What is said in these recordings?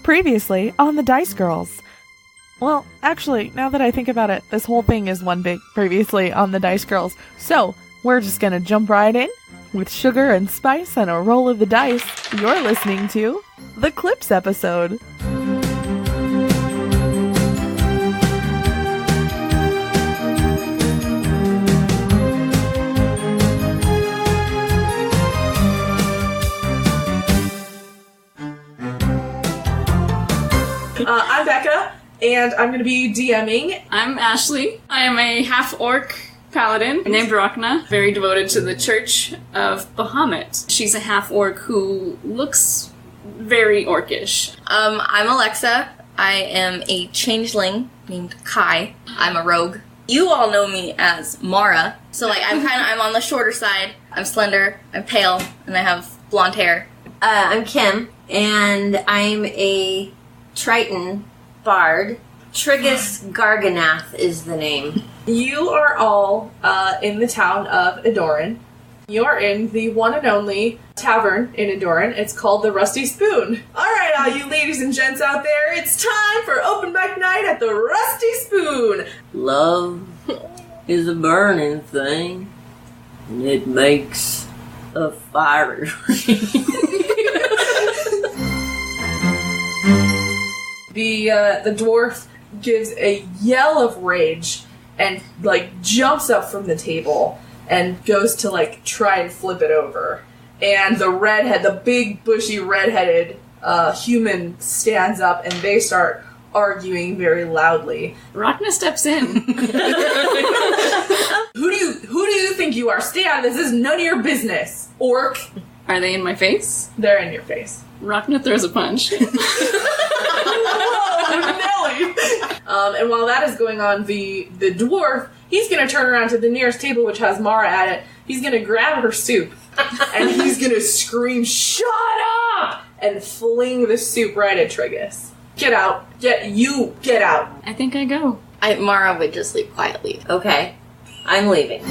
Previously on the Dice Girls. Well, actually, now that I think about it, this whole thing is one big previously on the Dice Girls. So, we're just gonna jump right in with sugar and spice and a roll of the dice. You're listening to the Clips episode. I'm Becca, and I'm going to be DMing. I'm Ashley. I am a half-orc paladin named Rhakna, very devoted to the Church of Bahamut. She's a half-orc who looks very orcish. I'm Alexa. I am a changeling named Kai. I'm a rogue. You all know me as Mara, so I'm on the shorter side. I'm slender, I'm pale, and I have blonde hair. I'm Kim, and I'm a Triton bard. Triggus Garganath is the name. You are all in the town of Edoran. You're in the one and only tavern in Edoran. It's called the Rusty Spoon. Alright, all you ladies and gents out there, it's time for open mic night at the Rusty Spoon. Love is a burning thing, and it makes a fire. The dwarf gives a yell of rage and jumps up from the table and goes to try and flip it over. And the big bushy redheaded human stands up and they start arguing very loudly. Rhakna steps in. Who do you think you are? Stay out of this. This is none of your business. Orc. Are they in my face? They're in your face. Rhakna throws a punch. Nelly! And while that is going on, the dwarf, he's going to turn around to the nearest table, which has Mara at it. He's going to grab her soup, and he's going to scream, "Shut up!" and fling the soup right at Triggus. Get out. Get out. I think I go. Mara would just leave quietly. Okay, I'm leaving.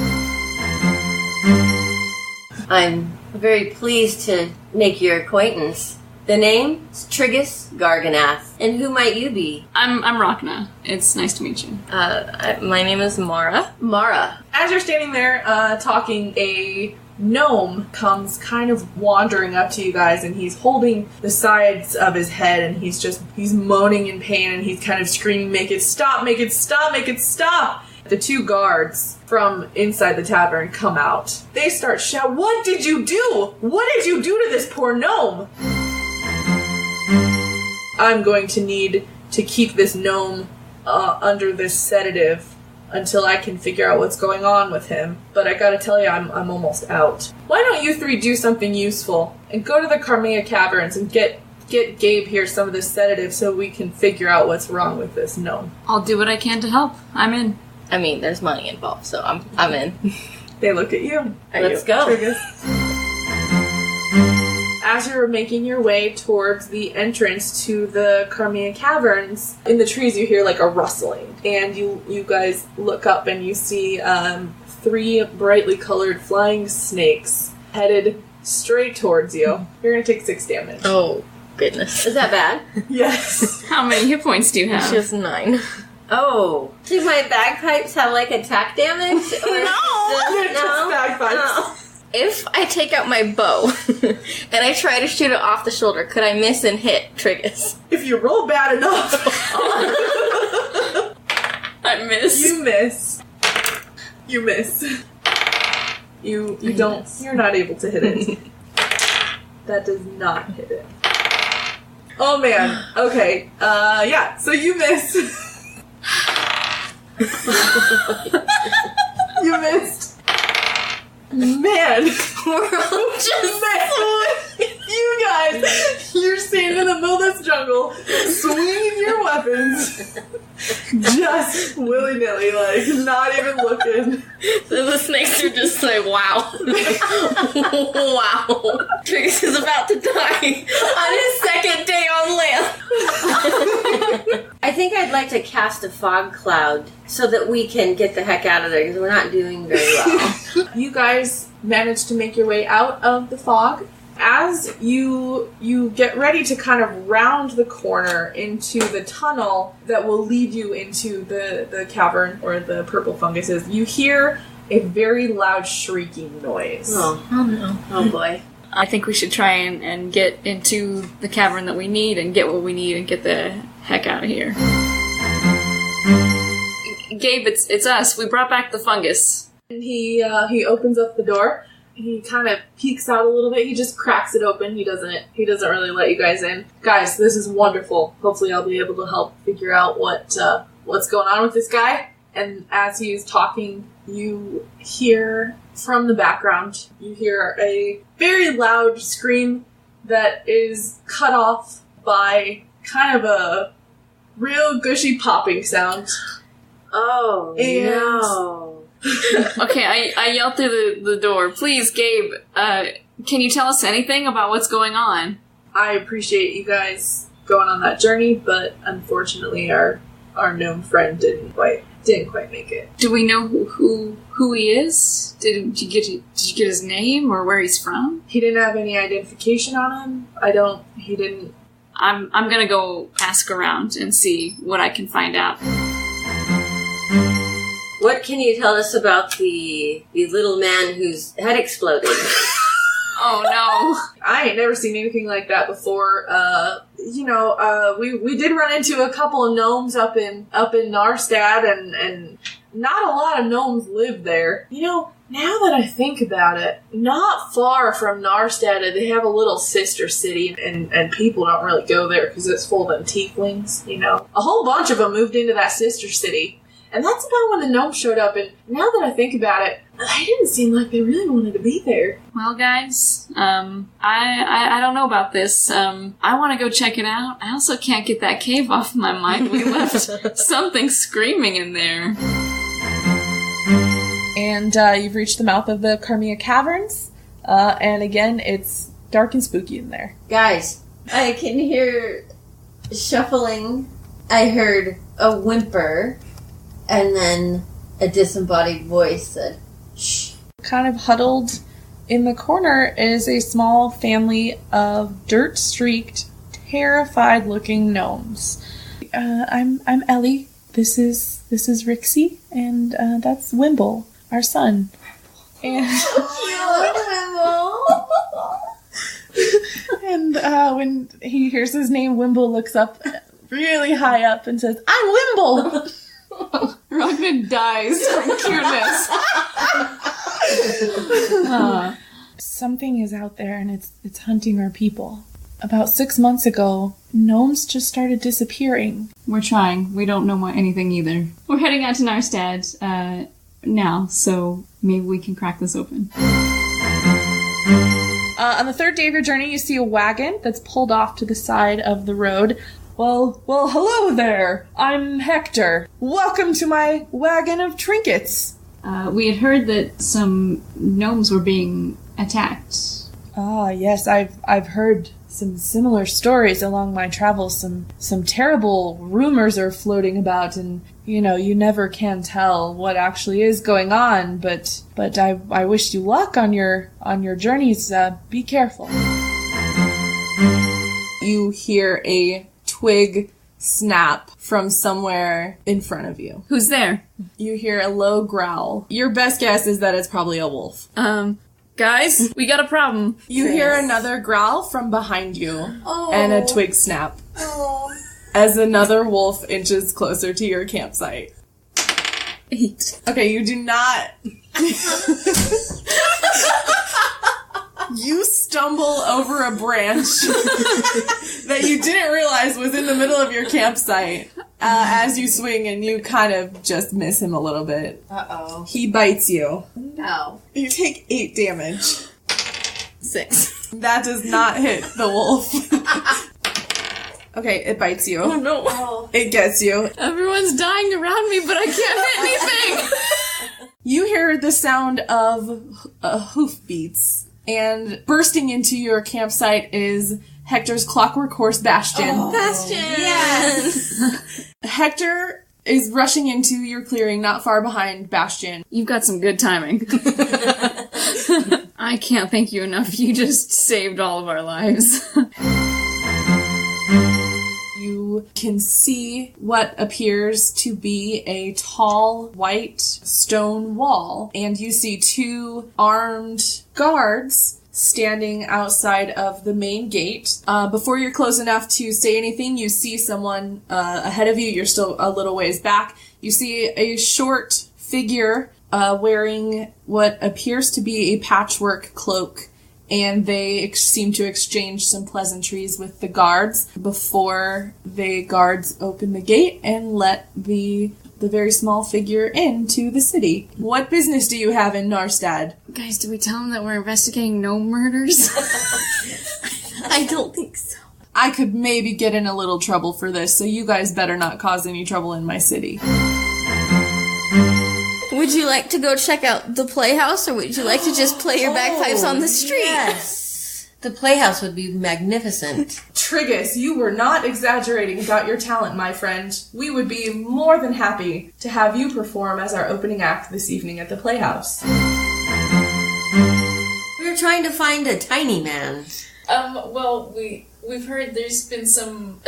I'm very pleased to make your acquaintance. The name is Triggus Garganath. And who might you be? I'm Rhakna. It's nice to meet you. My name is Mara. Mara. As you're standing there talking, a gnome comes kind of wandering up to you guys, and he's holding the sides of his head, and he's moaning in pain, and he's kind of screaming, "Make it stop, make it stop, make it stop!" The two guards from inside the tavern come out. They start shouting, "What did you do? What did you do to this poor gnome?" I'm going to need to keep this gnome under this sedative until I can figure out what's going on with him. But I gotta tell you, I'm almost out. Why don't you three do something useful and go to the Carmea Caverns and get Gabe here some of this sedative so we can figure out what's wrong with this gnome. I'll do what I can to help. I'm in. I mean, there's money involved, so I'm in. They look at you. Let's go. Triggus. As you're making your way towards the entrance to the Carmea Caverns, in the trees you hear a rustling. And you guys look up and you see 3 brightly colored flying snakes headed straight towards you. You're going to take 6 damage. Oh, goodness. Is that bad? Yes. How many hit points do you have? She has 9. Oh. Do my bagpipes have attack damage? Or They're just bagpipes. No. If I take out my bow and I try to shoot it off the shoulder, could I miss and hit Triggus? If you roll bad enough. I miss. You miss. You miss. You don't. Miss. You're not able to hit it. That does not hit it. Oh man. Okay. Yeah. So you miss. You missed. Man. You guys, you're standing in the middle of this jungle, swinging your weapons, just willy-nilly, not even looking. So the snakes are just wow. Wow. Triggus is about to die on his second day on land. I think I'd like to cast a fog cloud so that we can get the heck out of there because we're not doing very well. You guys managed to make your way out of the fog. as you get ready to kind of round the corner into the tunnel that will lead you into the cavern where the purple fungus is, you hear a very loud shrieking noise. Oh no. Oh boy. I think we should try and get into the cavern that we need and get what we need and get the heck out of here. Gabe, it's us. We brought back the fungus. And he opens up the door. He kind of peeks out a little bit. He just cracks it open. He doesn't really let you guys in. Guys, this is wonderful. Hopefully I'll be able to help figure out what's going on with this guy. And as he's talking, you hear from the background, you hear a very loud scream that is cut off by kind of a real gushy popping sound. Oh, And- no. Okay, I yelled through the door. Please, Gabe, can you tell us anything about what's going on? I appreciate you guys going on that journey, but unfortunately our gnome friend didn't quite make it. Do we know who he is? Did you get his name or where he's from? He didn't have any identification on him. He didn't. I'm gonna go ask around and see what I can find out. What can you tell us about the little man whose head exploded? Oh no. I ain't never seen anything like that before. We did run into a couple of gnomes up in Narstad, and not a lot of gnomes live there. You know, now that I think about it, not far from Narstad, they have a little sister city, and people don't really go there because it's full of them tieflings, you know. A whole bunch of them moved into that sister city. And that's about when the gnomes showed up, and now that I think about it, they didn't seem like they really wanted to be there. Well, guys, I don't know about this. I want to go check it out. I also can't get that cave off my mind. We left something screaming in there. And you've reached the mouth of the Carmia Caverns, and again, it's dark and spooky in there. Guys, I can hear shuffling. I heard a whimper, and then a disembodied voice said, "Shh." Kind of huddled in the corner is a small family of dirt-streaked, terrified-looking gnomes. I'm Ellie. This is Rixie, and that's Wimble, our son. And and when he hears his name, Wimble looks up really high up and says, "I'm Wimble." Rhakna dies from cuteness. Something is out there and it's hunting our people. About 6 months ago, gnomes just started disappearing. We're trying. We don't know anything either. We're heading out to Narstad now, so maybe we can crack this open. On the third day of your journey, you see a wagon that's pulled off to the side of the road. Well, hello there. I'm Hector. Welcome to my wagon of trinkets. We had heard that some gnomes were being attacked. Ah, yes, I've heard some similar stories along my travels. Some terrible rumors are floating about, and you never can tell what actually is going on. But I wish you luck on your journeys. Be careful. You hear a twig snap from somewhere in front of you. Who's there? You hear a low growl. Your best guess is that it's probably a wolf. Guys, we got a problem. You hear another growl from behind you, and a twig snap. As another wolf inches closer to your campsite. 8. Okay, you do not... You stumble over a branch that you didn't realize was in the middle of your campsite as you swing, and you kind of just miss him a little bit. Uh-oh. He bites you. No. You take 8 damage. 6. That does not hit the wolf. Okay, it bites you. Oh no. It gets you. Everyone's dying around me, but I can't hit anything. You hear the sound of hoofbeats, and bursting into your campsite is Hector's clockwork horse, Bastion. Bastion! Yes! Hector is rushing into your clearing not far behind Bastion. You've got some good timing. I can't thank you enough. You just saved all of our lives. You can see what appears to be a tall white stone wall, and you see 2 armed guards standing outside of the main gate. Before you're close enough to say anything, you see someone ahead of you. You're still a little ways back. You see a short figure wearing what appears to be a patchwork cloak, and they seem to exchange some pleasantries with the guards before the guards open the gate and let the very small figure into the city. What business do you have in Narstad? Guys, did we tell them that we're investigating gnome murders? I don't think so. I could maybe get in a little trouble for this, so you guys better not cause any trouble in my city. Would you like to go check out the playhouse, or would you like to just play your bagpipes on the street? Yes. The playhouse would be magnificent. Triggus, you were not exaggerating about your talent, my friend. We would be more than happy to have you perform as our opening act this evening at the playhouse. We were trying to find a tiny man. Well, we've heard there've been some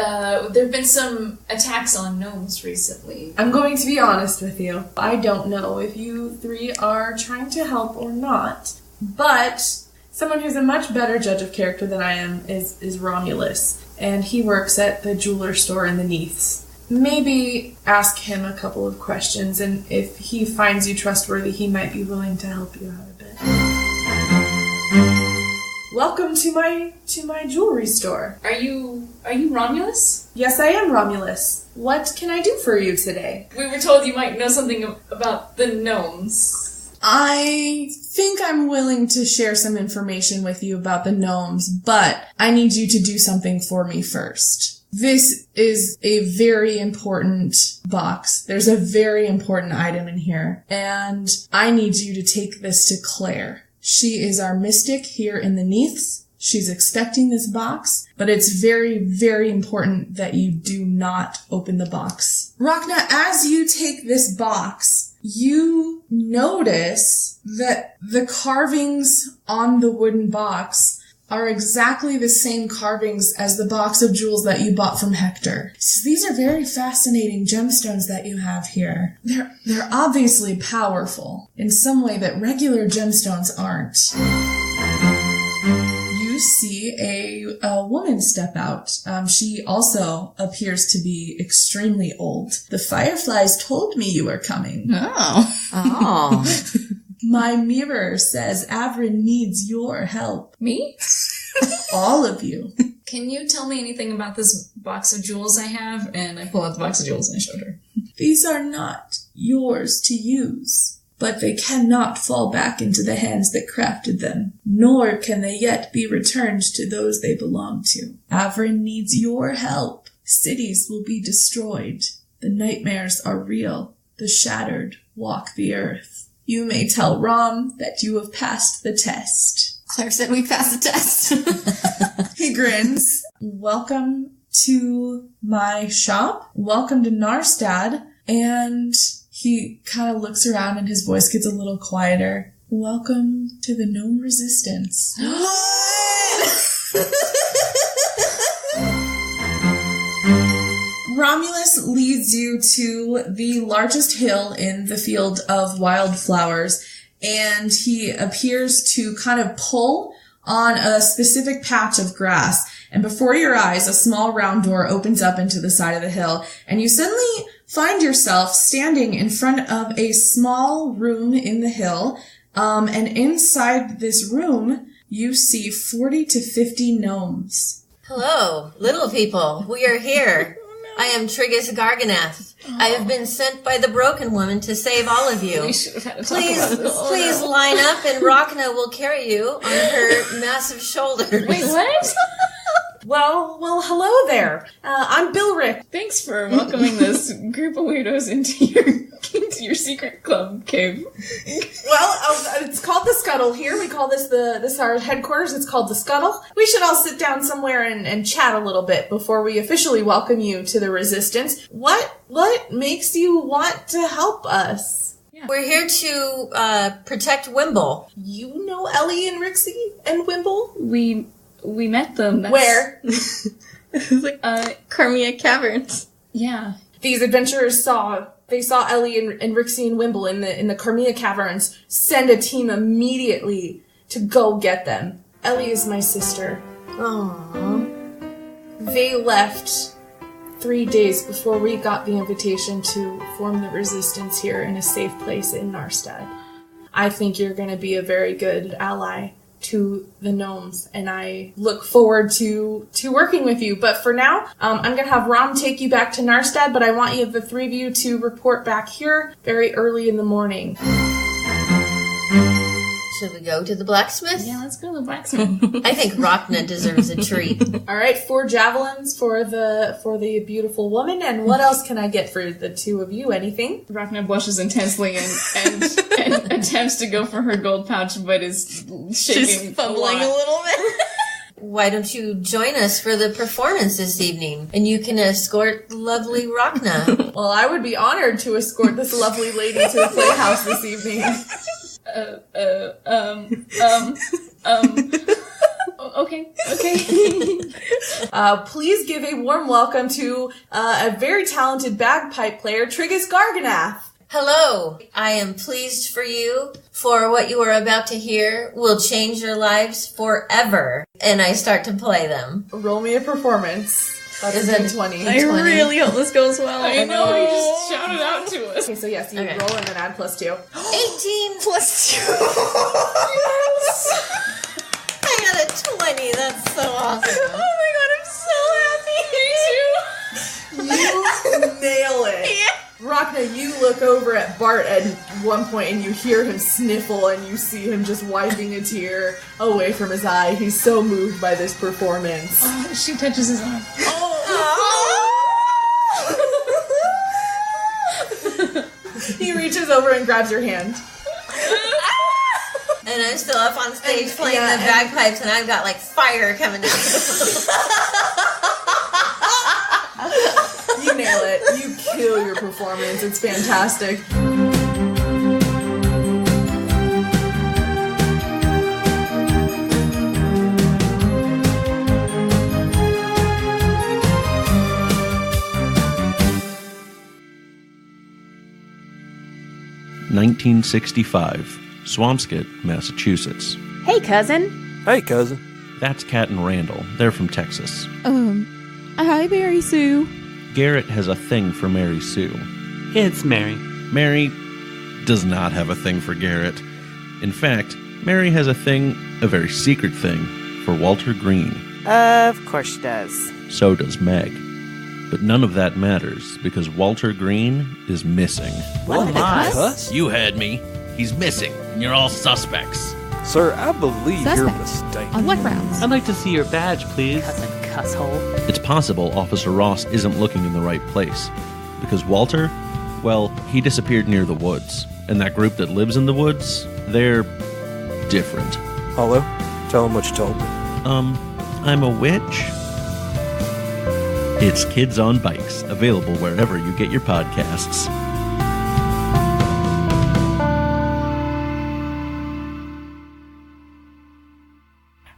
attacks on gnomes recently. I'm going to be honest with you. I don't know if you 3 are trying to help or not, but someone who's a much better judge of character than I am is Romulus, and he works at the jeweler store in the Neaths. Maybe ask him a couple of questions, and if he finds you trustworthy, he might be willing to help you out a bit. Welcome to my jewelry store. Are you Romulus? Yes, I am Romulus. What can I do for you today? We were told you might know something about the gnomes. I think I'm willing to share some information with you about the gnomes, but I need you to do something for me first. This is a very important box. There's a very important item in here, and I need you to take this to Claire. She is our mystic here in the Neaths. She's expecting this box, but it's very, very important that you do not open the box. Rhakna, as you take this box, you notice that the carvings on the wooden box are exactly the same carvings as the box of jewels that you bought from Hector. So these are very fascinating gemstones that you have here. They're obviously powerful in some way that regular gemstones aren't. You see a woman step out. She also appears to be extremely old. The fireflies told me you were coming. Oh. My mirror says Avrin needs your help. Me? All of you. Can you tell me anything about this box of jewels I have? And I pull out the box of jewels and I showed her. These are not yours to use, but they cannot fall back into the hands that crafted them, nor can they yet be returned to those they belong to. Avrin needs your help. Cities will be destroyed. The nightmares are real. The shattered walk the earth. You may tell Rom that you have passed the test. Claire said we passed the test. He grins. Welcome to my shop. Welcome to Narstad. And he kind of looks around and his voice gets a little quieter. Welcome to the Gnome Resistance. Romulus leads you to the largest hill in the field of wildflowers, and he appears to kind of pull on a specific patch of grass. And before your eyes, a small round door opens up into the side of the hill, and you suddenly find yourself standing in front of a small room in the hill, and inside this room, you see 40 to 50 gnomes. Hello, little people. We are here. I am Triggus Garganath. I have been sent by the Broken Woman to save all of you. We should have had to talk about this. Please line up and Rhakna will carry you on her massive shoulders. Wait, what? Well, hello there. I'm Bilrick. Thanks for welcoming this group of weirdos into your secret club cave. Well, it's called the Scuttle here. We call this our headquarters. It's called the Scuttle. We should all sit down somewhere and chat a little bit before we officially welcome you to the Resistance. What makes you want to help us? We're here to protect Wimble. You know Ellie and Rixie and Wimble? We met them. Where? Carmia Caverns. Yeah. These adventurers saw Ellie and Rixie and Wimble in the Carmia Caverns send a team immediately to go get them. Ellie is my sister. Aww. They left 3 days before we got the invitation to form the resistance here in a safe place in Narstad. I think you're going to be a very good ally to the gnomes, and I look forward to working with you. But for now, I'm going to have Rom take you back to Narstad, but I want you, the three of you, to report back here very early in the morning. Should we go to the blacksmith? Yeah, let's go to the blacksmith. I think Rhakna deserves a treat. All right, 4 javelins for the beautiful woman, and what else can I get for the two of you? Anything? Rhakna blushes intensely and attempts to go for her gold pouch, but is shaking. She's fumbling a little bit. Why don't you join us for the performance this evening? And you can escort lovely Rhakna. Well, I would be honored to escort this lovely lady to the playhouse this evening. Okay. Please give a warm welcome to a very talented bagpipe player, Triggus Garganath. Hello, I am pleased for you, for what you are about to hear will change your lives forever. And I start to play them. Roll me a performance. That's Is a it 20. I really hope this goes well. I know, he just shouted out to us. Okay, so yes, you Okay. roll and then add +2. 18 Plus 2. I got a 20. That's so awesome. Oh my god, I'm so happy. You nail it. Rhakna, you look over at Bart at one point and you hear him sniffle and you see him just wiping a tear away from his eye. He's so moved by this performance. Oh, she touches his arm. He reaches over and grabs your hand. And I'm still up on stage playing yeah, the bagpipes, and I've got like fire coming down. You nail it. You kill your performance. It's fantastic. (1965), Swampscott, Massachusetts. Hey, cousin. Hey, cousin. That's Kat and Randall. They're from Texas. Hi, Mary Sue. Garrett has a thing for Mary Sue. It's Mary. Mary does not have a thing for Garrett. In fact, Mary has a very secret thing, for Walter Green. Of course she does. So does Meg. But none of that matters, because Walter Green is missing. What, my, cuss? cuss? You heard me. He's missing, and you're all suspects. Sir, I believe you're Suspects? mistaken. On what grounds? I'd like to see your badge, please. Cousin cusshole. It's possible Officer Ross isn't looking in the right place. Because Walter, well, he disappeared near the woods. And that group that lives in the woods, they're different. Hello? Tell him what you told me. I'm a witch? It's Kids on Bikes, available wherever you get your podcasts.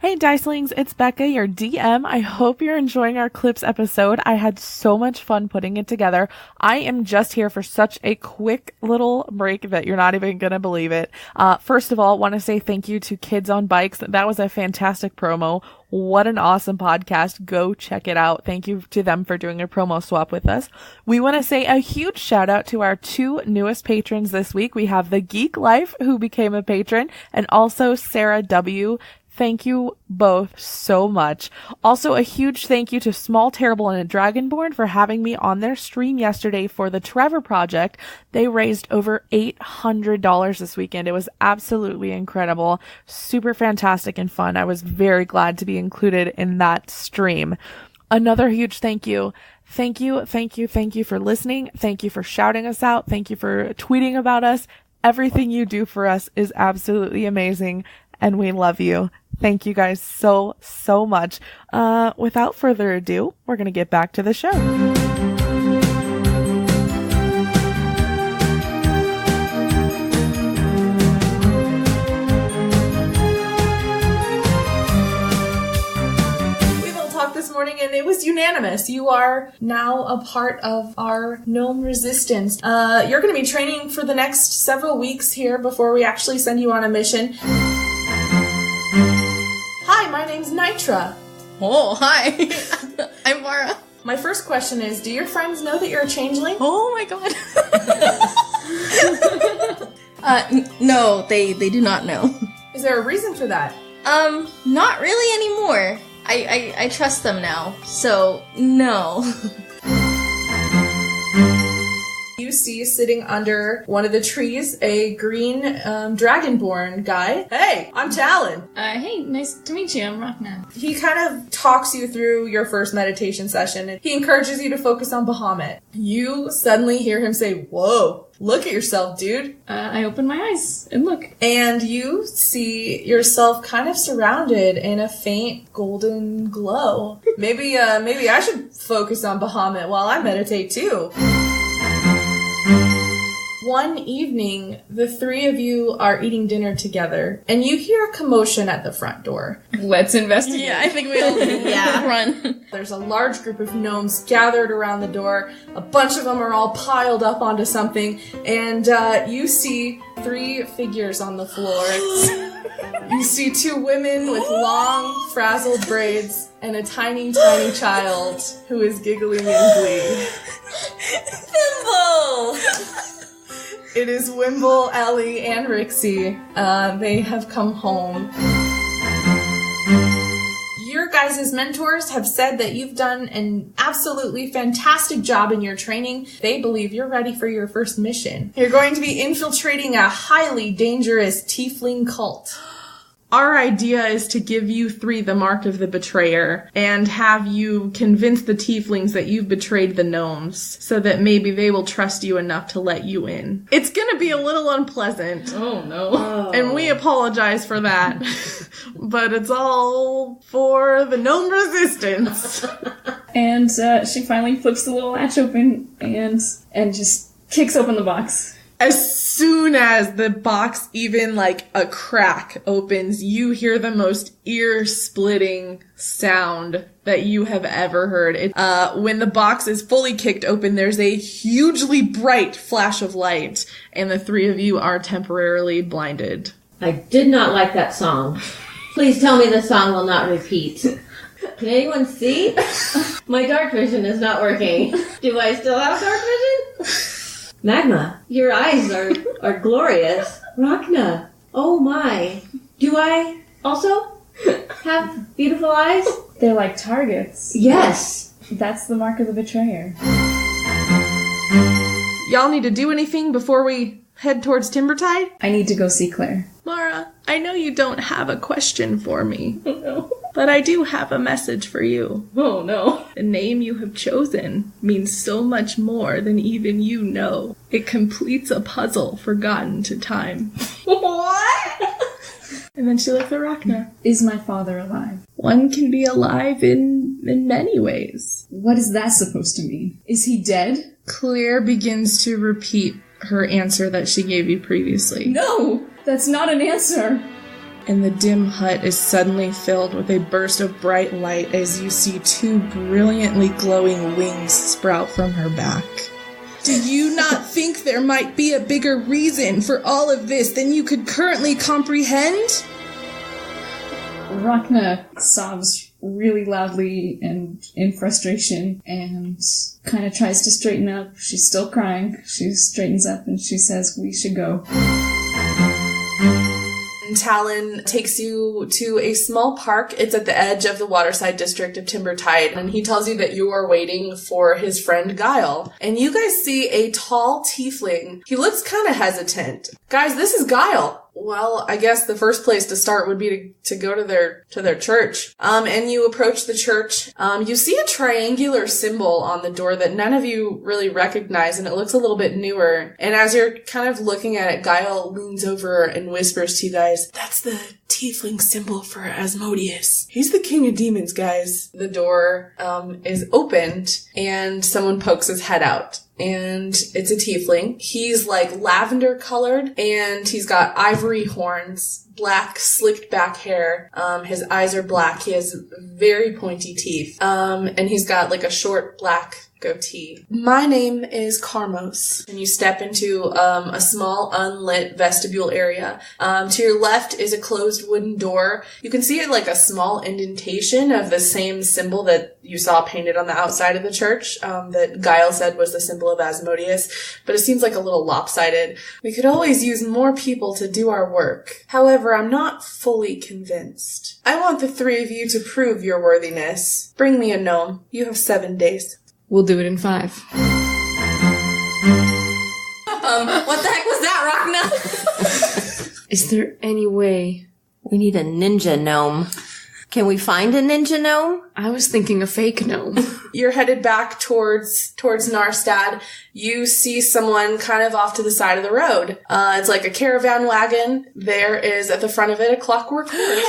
Hey Dicelings, it's Becca, your DM. I hope you're enjoying our Clips episode. I had so much fun putting it together. I am just here for such a quick little break that you're not even going to believe it. First of all, want to say thank you to Kids on Bikes. That was a fantastic promo. What an awesome podcast. Go check it out. Thank you to them for doing a promo swap with us. We want to say a huge shout out to our 2 newest patrons this week. We have the Geek Life, who became a patron, and also Sarah W. Thank you both so much. Also, a huge thank you to Small, Terrible, and a Dragonborn for having me on their stream yesterday for the Trevor Project. They raised over $800 this weekend. It was absolutely incredible. Super fantastic and fun. I was very glad to be included in that stream. Another huge thank you. Thank you for listening. Thank you for shouting us out. Thank you for tweeting about us. Everything you do for us is absolutely amazing, and we love you. Thank you guys so much. Without further ado, we're going to get back to the show. morning, and it was unanimous. You are now a part of our gnome resistance. You're going to be training for the next several weeks here before we actually send you on a mission. Hi, my name's Nitra. Oh, hi. I'm Mara. My first question is, do your friends know that you're a changeling? Oh my god. No, they do not know. Is there a reason for that? Not really anymore. I trust them now, so no. You see sitting under one of the trees a green dragonborn guy. Hey, I'm Talon. Hey, nice to meet you. I'm Rhakna. He kind of talks you through your first meditation session, and he encourages you to focus on Bahamut. You suddenly hear him say, "Whoa, look at yourself, dude." I open my eyes and look. And you see yourself kind of surrounded in a faint golden glow. Maybe I should focus on Bahamut while I meditate too. One evening, the three of you are eating dinner together, and you hear a commotion at the front door. Let's investigate. Yeah, I think we'll run. There's a large group of gnomes gathered around the door. A bunch of them are all piled up onto something, and you see three figures on the floor. You see two women with long, frazzled braids, and a tiny, tiny child who is giggling in glee. Thimble! It is Wimble, Ellie, and Rixie. They have come home. Your guys' mentors have said that you've done an absolutely fantastic job in your training. They believe you're ready for your first mission. You're going to be infiltrating a highly dangerous tiefling cult. Our idea is to give you three the mark of the betrayer and have you convince the tieflings that you've betrayed the gnomes so that maybe they will trust you enough to let you in. It's gonna be a little unpleasant. Oh no. And we apologize for that. But it's all for the gnome resistance. And she finally flips the little latch open and just kicks open the box. As soon as the box, even like a crack opens, you hear the most ear-splitting sound that you have ever heard. When the box is fully kicked open, there's a hugely bright flash of light, and the three of you are temporarily blinded. I did not like that song. Please tell me the song will not repeat. Can anyone see? My dark vision is not working. Do I still have dark vision? Magma, your eyes are glorious. Rhakna, oh my. Do I also have beautiful eyes? They're like targets. Yes. That's the mark of the betrayer. Y'all need to do anything before we head towards Timbertide? I need to go see Claire. Mara, I know you don't have a question for me. Oh no. But I do have a message for you. Oh no. The name you have chosen means so much more than even you know. It completes a puzzle forgotten to time. What? And then she looked at Rhakna. Is my father alive? One can be alive in many ways. What is that supposed to mean? Is he dead? Claire begins to repeat her answer that she gave you previously. No! That's not an answer! And the dim hut is suddenly filled with a burst of bright light as you see two brilliantly glowing wings sprout from her back. Do you not think there might be a bigger reason for all of this than you could currently comprehend? Rhakna sobs really loudly and in frustration and kind of tries to straighten up. She's still crying. She straightens up and she says, "We should go." Talon takes you to a small park. It's at the edge of the waterside district of Timbertide, and he tells you that you are waiting for his friend Guile. And you guys see a tall tiefling. He looks kind of hesitant. Guys, this is Guile. Well, I guess the first place to start would be to go to their church. And you approach the church. You see a triangular symbol on the door that none of you really recognize, and it looks a little bit newer. And as you're kind of looking at it, Guile leans over and whispers to you guys, "That's the tiefling symbol for Asmodeus. He's the king of demons, guys. The door is opened, and someone pokes his head out. And it's a tiefling. He's like lavender colored, and he's got ivory horns, black slicked back hair. His eyes are black. He has very pointy teeth. And he's got like a short black goatee. My name is Carmos, and you step into a small unlit vestibule area. To your left is a closed wooden door. You can see it like a small indentation of the same symbol that you saw painted on the outside of the church that Guile said was the symbol of Asmodeus, but it seems like a little lopsided. We could always use more people to do our work. However, I'm not fully convinced. I want the three of you to prove your worthiness. Bring me a gnome. You have 7 days. We'll do it in 5. What the heck was that, Rhakna? Is there any way? We need a ninja gnome. Can we find a ninja gnome? I was thinking a fake gnome. You're headed back towards Narstad. You see someone kind of off to the side of the road. It's like a caravan wagon. There is at the front of it a clockwork horse.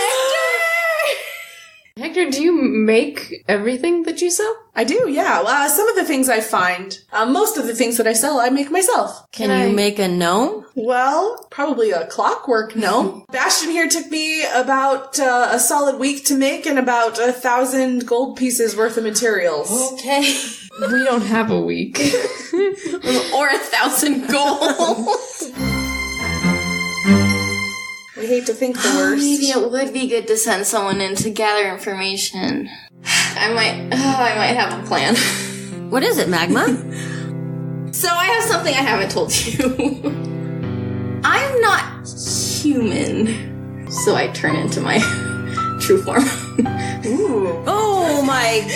Hector, do you make everything that you sell? I do, yeah. Some of the things I find, most of the things that I sell, I make myself. Can you make a gnome? Well, probably a clockwork gnome. Bastion here took me about a solid week to make and about 1,000 gold pieces worth of materials. Okay. We don't have a week. Or 1,000 gold. I hate to think the worst. Maybe it would be good to send someone in to gather information. I might have a plan. What is it, Magma? So I have something I haven't told you. I'm not human. So I turn into my true form. Ooh. Oh my...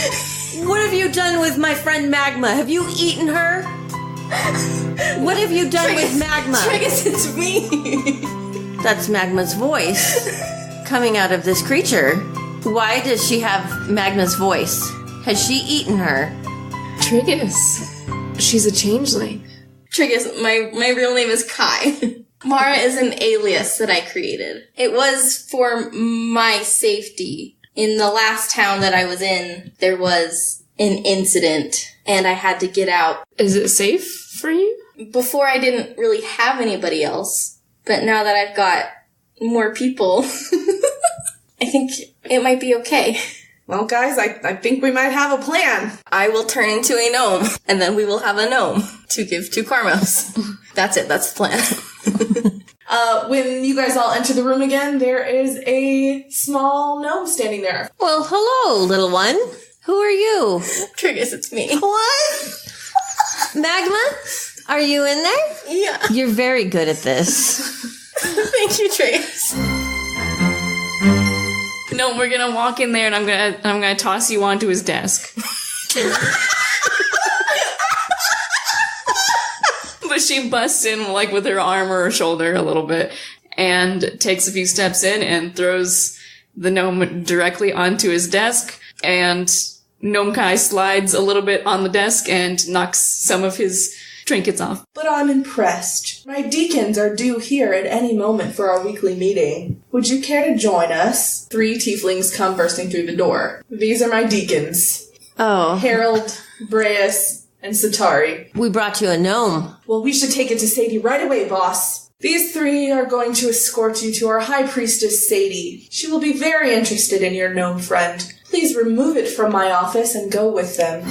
What have you done with my friend Magma? Have you eaten her? What have you done with Magma? Triggus, it's me. That's Magma's voice coming out of this creature. Why does she have Magma's voice? Has she eaten her? Triggus. She's a changeling. Triggus, my real name is Kai. Mara is an alias that I created. It was for my safety. In the last town that I was in, there was an incident, and I had to get out. Is it safe for you? Before I didn't really have anybody else. But now that I've got more people, I think it might be okay. Well, guys, I think we might have a plan. I will turn into a gnome, and then we will have a gnome to give to Carmos. That's it. That's the plan. When you guys all enter the room again, there is a small gnome standing there. Well, hello, little one. Who are you? Triggus, it's me. What? Magma? Are you in there? Yeah. You're very good at this. Thank you, Triggus. No, we're gonna walk in there and I'm gonna toss you onto his desk. But she busts in like with her arm or her shoulder a little bit and takes a few steps in and throws the gnome directly onto his desk, and Gnome Kai slides a little bit on the desk and knocks some of his trinkets off. But I'm impressed. My deacons are due here at any moment for our weekly meeting. Would you care to join us? 3 tieflings come bursting through the door. These are my deacons. Oh. Harold, Breus, and Satari. We brought you a gnome. Well, we should take it to Sadie right away, boss. These 3 are going to escort you to our high priestess, Sadie. She will be very interested in your gnome friend. Please remove it from my office and go with them.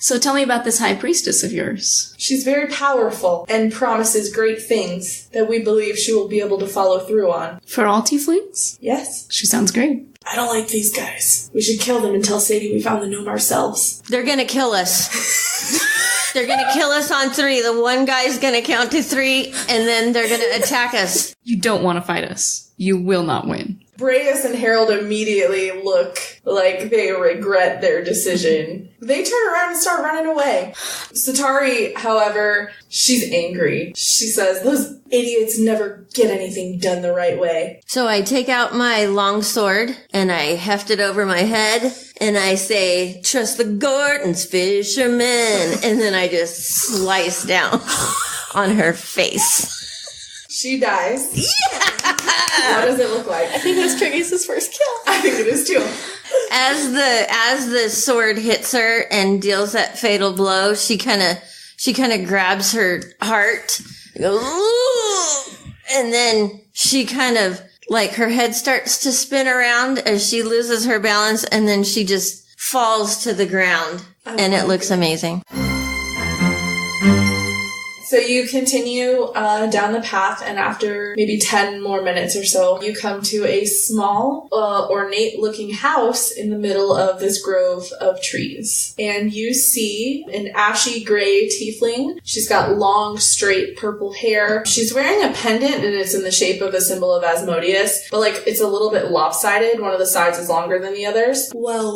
So tell me about this high priestess of yours. She's very powerful and promises great things that we believe she will be able to follow through on. For all tieflings? Yes. She sounds great. I don't like these guys. We should kill them and tell Sadie we found the gnome ourselves. They're gonna kill us. They're gonna kill us on 3. The one guy's gonna count to 3, and then they're gonna attack us. You don't want to fight us. You will not win. Breus and Harold immediately look like they regret their decision. They turn around and start running away. Satari, however, she's angry. She says, those idiots never get anything done the right way. So I take out my long sword, and I heft it over my head, and I say, trust the Gordons, fishermen, and then I just slice down on her face. She dies. What does it look like? I think that's Triggus' first kill. I think it is too. As the sword hits her and deals that fatal blow, she kind of grabs her heart, goes, "Ooh!" And then she kind of, like, her head starts to spin around as she loses her balance, and then she just falls to the ground, and it looks amazing. So you continue down the path, and after maybe 10 more minutes or so, you come to a small, ornate-looking house in the middle of this grove of trees. And you see an ashy gray tiefling. She's got long, straight purple hair. She's wearing a pendant, and it's in the shape of a symbol of Asmodeus, but, like, it's a little bit lopsided. One of the sides is longer than the others. Well,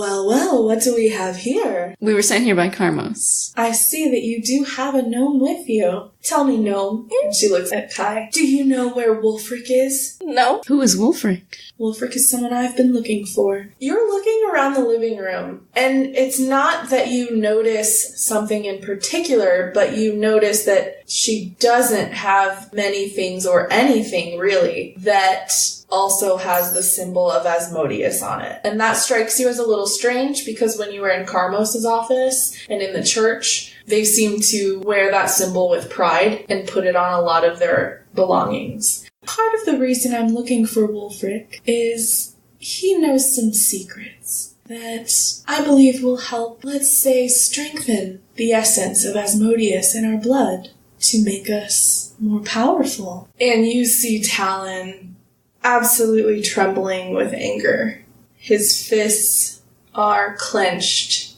what do we have here? We were sent here by Carmos. I see that you do have a gnome with you. Tell me, gnome. And she looks at Kai. Do you know where Wulfric is? No. Who is Wulfric? Wulfric is someone I've been looking for. You're looking around the living room, and it's not that you notice something in particular, but you notice that she doesn't have many things, or anything really, that also has the symbol of Asmodeus on it. And that strikes you as a little strange, because when you were in Carmos's office and in the church, they seem to wear that symbol with pride and put it on a lot of their belongings. Part of the reason I'm looking for Wulfric is he knows some secrets that I believe will help, let's say, strengthen the essence of Asmodeus in our blood to make us more powerful. And you see Talon absolutely trembling with anger. His fists are clenched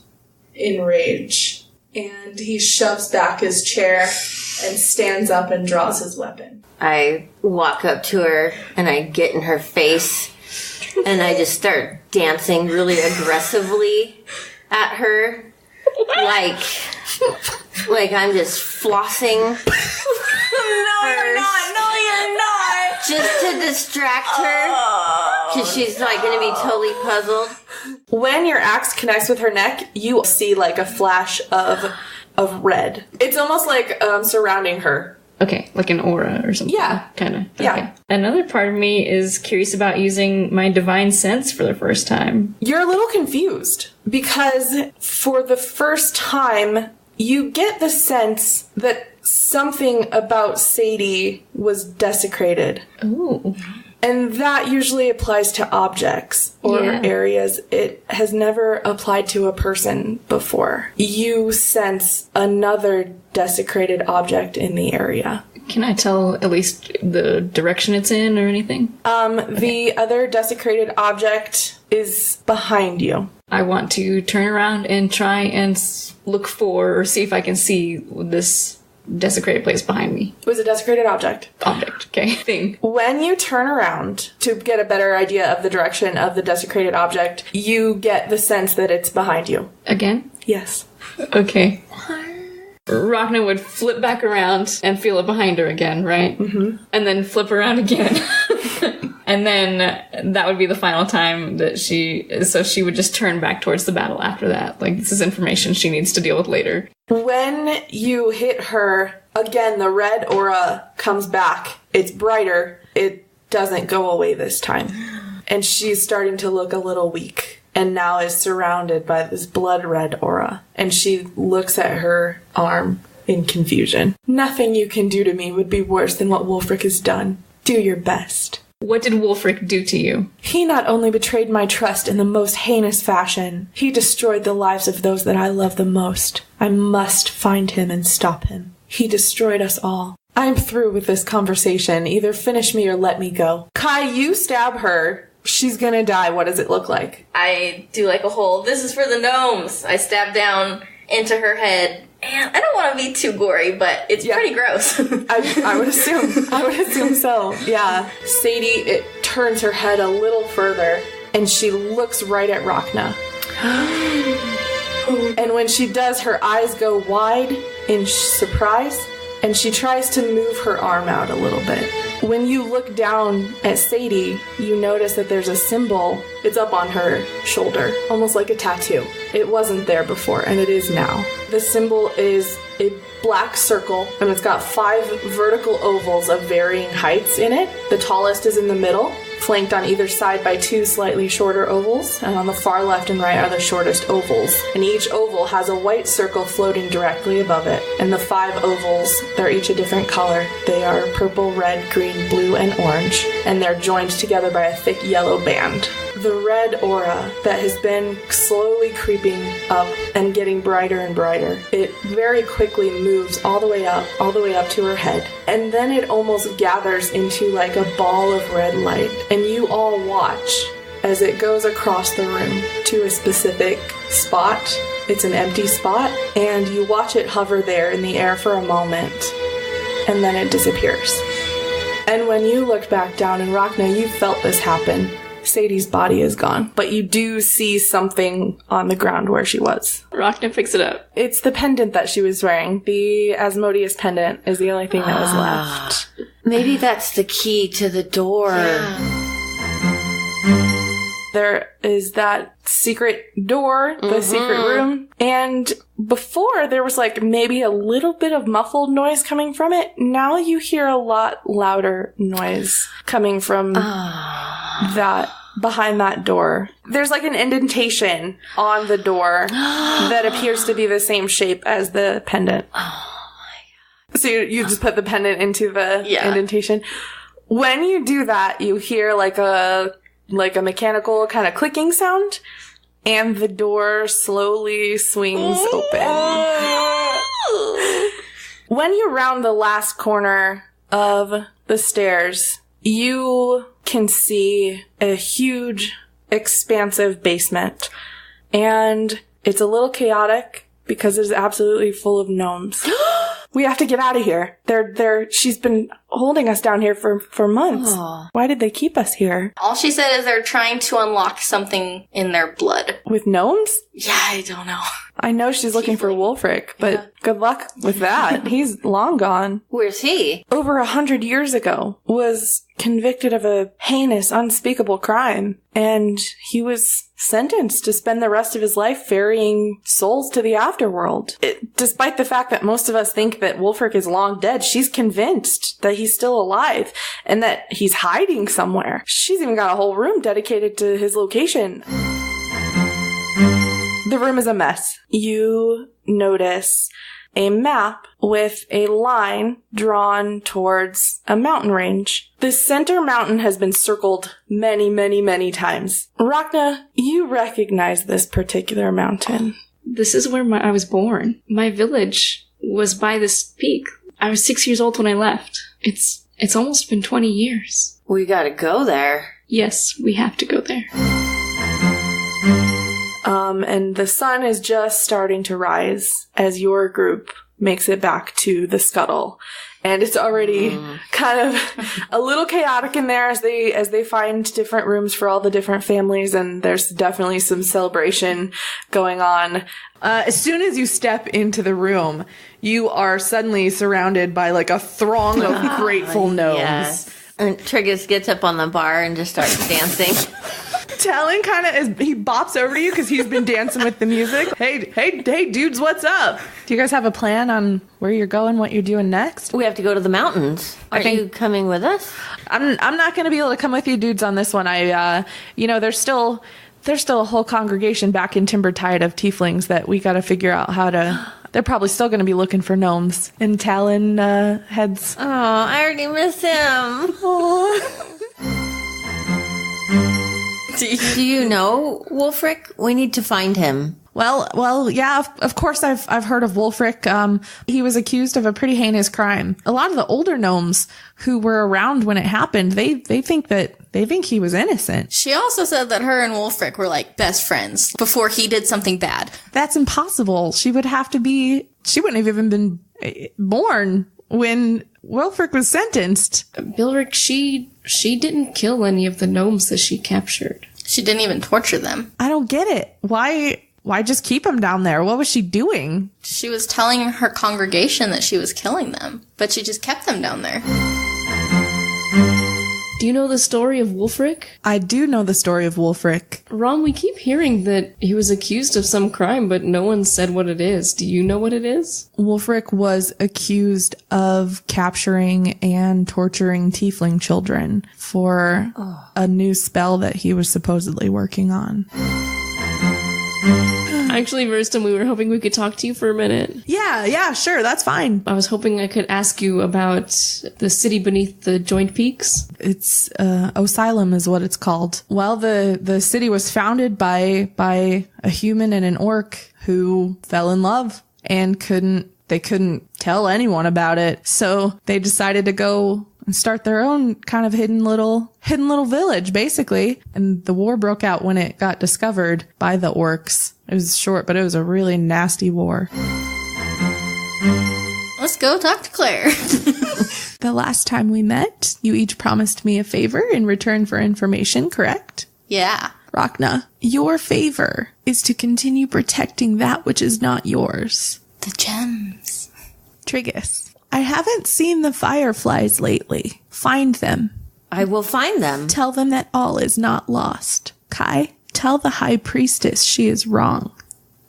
in rage, and he shoves back his chair and stands up and draws his weapon. I walk up to her and I get in her face and I just start dancing really aggressively at her, like I'm just flossing. No, you're not. Just to distract her, because she's like going to be totally puzzled. When your axe connects with her neck, you see like a flash of red. It's almost like surrounding her. Okay, like an aura or something. Yeah. Kind of. Yeah. Okay. Another part of me is curious about using my divine sense for the first time. You're a little confused because for the first time, you get the sense that something about Sadie was desecrated. Ooh. And that usually applies to objects or areas. It has never applied to a person before. You sense another desecrated object in the area. Can I tell at least the direction it's in or anything? The other desecrated object is behind you. I want to turn around and try and look for or see if I can see this desecrated place behind me. It was a desecrated object. Okay. Thing. When you turn around to get a better idea of the direction of the desecrated object, you get the sense that it's behind you. Again? Yes. Okay. Rhakna would flip back around and feel it behind her again, right? Mm-hmm. And then flip around again. And then that would be the final time that so she would just turn back towards the battle after that. Like, this is information she needs to deal with later. When you hit her, again, the red aura comes back. It's brighter. It doesn't go away this time. And she's starting to look a little weak. And now is surrounded by this blood red aura. And she looks at her arm in confusion. Nothing you can do to me would be worse than what Wulfric has done. Do your best. What did Wulfric do to you? He not only betrayed my trust in the most heinous fashion, he destroyed the lives of those that I love the most. I must find him and stop him. He destroyed us all. I'm through with this conversation. Either finish me or let me go. Kai, you stab her. She's gonna die. What does it look like? I do like a whole, this is for the gnomes. I stab down into her head. And I don't want to be too gory, but it's pretty gross. I would assume. I would assume so. Yeah. Sadie, it turns her head a little further, and she looks right at Rhakna. And when she does, her eyes go wide in surprise, and she tries to move her arm out a little bit. When you look down at Sadie, you notice that there's a symbol. It's up on her shoulder, almost like a tattoo. It wasn't there before, and it is now. The symbol is a black circle, and it's got 5 vertical ovals of varying heights in it. The tallest is in the middle, flanked on either side by 2 slightly shorter ovals, and on the far left and right are the shortest ovals. And each oval has a white circle floating directly above it. And the 5 ovals, they're each a different color. They are purple, red, green, blue, and orange, and they're joined together by a thick yellow band. The red aura that has been slowly creeping up and getting brighter and brighter, it very quickly moves all the way up to her head. And then it almost gathers into like a ball of red light. And you all watch as it goes across the room to a specific spot. It's an empty spot, and you watch it hover there in the air for a moment, and then it disappears. And when you looked back down, and Rhakna, you felt this happen, Sadie's body is gone, but you do see something on the ground where she was. Rhakna picks it up. It's the pendant that she was wearing. The Asmodeus pendant is the only thing that was left. Maybe that's the key to the door. There is that secret door, the secret room, and before there was like maybe a little bit of muffled noise coming from it. Now you hear a lot louder noise coming from that behind that door. There's like an indentation on the door that appears to be the same shape as the pendant. So you just put the pendant into the indentation. When you do that, you hear like a mechanical kind of clicking sound, and the door slowly swings open. When you round the last corner of the stairs, you can see a huge, expansive basement. And it's a little chaotic because it's absolutely full of gnomes. We have to get out of here. She's been holding us down here for months. Why did they keep us here? All she said is they're trying to unlock something in their blood. With gnomes? Yeah, I don't know. I know she's looking for Wulfric, but good luck with that. He's long gone. Where's he? Over 100 years ago, was convicted of a heinous, unspeakable crime, and he was sentenced to spend the rest of his life ferrying souls to the afterworld. Despite the fact that most of us think that Wulfric is long dead, she's convinced that he's still alive and that he's hiding somewhere. She's even got a whole room dedicated to his location. The room is a mess. You notice a map with a line drawn towards a mountain range. The center mountain has been circled many, many, many times. Rhakna, you recognize this particular mountain. This is where I was born. My village was by this peak. I was 6 years old when I left. It's almost been 20 years. We gotta go there. Yes, we have to go there. And the sun is just starting to rise as your group makes it back to the scuttle. And it's already kind of a little chaotic in there as they find different rooms for all the different families, and there's definitely some celebration going on. As soon as you step into the room, you are suddenly surrounded by like a throng of grateful gnomes. Yes. And Triggus gets up on the bar and just starts dancing. Talon kind of he bops over to you because he's been dancing with the music. Hey, dudes, what's up? Do you guys have a plan on where you're going, what you're doing next? We have to go to the mountains. Are you coming with us? I'm not going to be able to come with you dudes on this one. There's still a whole congregation back in Timbertide of tieflings that we got to figure out how to. They're probably still going to be looking for gnomes and Talon heads. Oh, I already miss him. Do you know Wulfric? We need to find him. Well, yeah, of course I've heard of Wulfric. He was accused of a pretty heinous crime. A lot of the older gnomes who were around when it happened, they think he was innocent. She also said that her and Wulfric were like best friends before he did something bad. That's impossible. She wouldn't have even been born when Wulfric was sentenced. Bilric, she didn't kill any of the gnomes that she captured. She didn't even torture them. I don't get it. Why just keep them down there? What was she doing? She was telling her congregation that she was killing them, but she just kept them down there. Do you know the story of Wulfric? I do know the story of Wulfric. Ron, we keep hearing that he was accused of some crime, but no one said what it is. Do you know what it is? Wulfric was accused of capturing and torturing tiefling children for a new spell that he was supposedly working on. Actually, Verston, we were hoping we could talk to you for a minute. Yeah, sure, that's fine. I was hoping I could ask you about the city beneath the Joint Peaks. It's, Osylum is what it's called. Well, the city was founded by a human and an orc who fell in love and couldn't tell anyone about it. So they decided to go and start their own kind of hidden little village, basically. And the war broke out when it got discovered by the orcs. It was short, but it was a really nasty war. Let's go talk to Claire. The last time we met, you each promised me a favor in return for information, correct? Yeah. Rhakna, your favor is to continue protecting that which is not yours. The gems. Triggus, I haven't seen the fireflies lately. Find them. I will find them. Tell them that all is not lost. Kai, tell the high priestess she is wrong.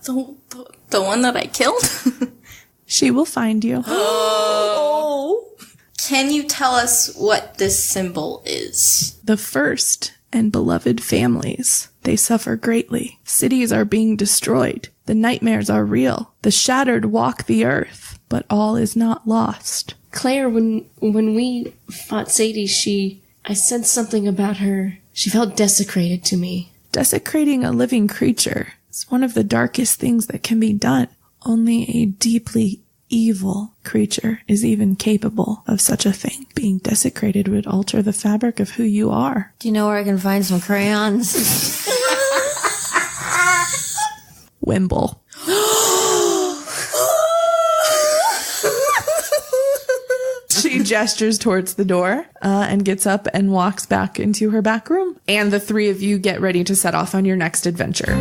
The one that I killed? She will find you. Oh. Can you tell us what this symbol is? The first and beloved families. They suffer greatly. Cities are being destroyed. The nightmares are real. The shattered walk the earth. But all is not lost. Claire, when we fought Sadie, I sensed something about her. She felt desecrated to me. Desecrating a living creature is one of the darkest things that can be done. Only a deeply evil creature is even capable of such a thing. Being desecrated would alter the fabric of who you are. Do you know where I can find some crayons? Wimble. She gestures towards the door and gets up and walks back into her back room. And the three of you get ready to set off on your next adventure.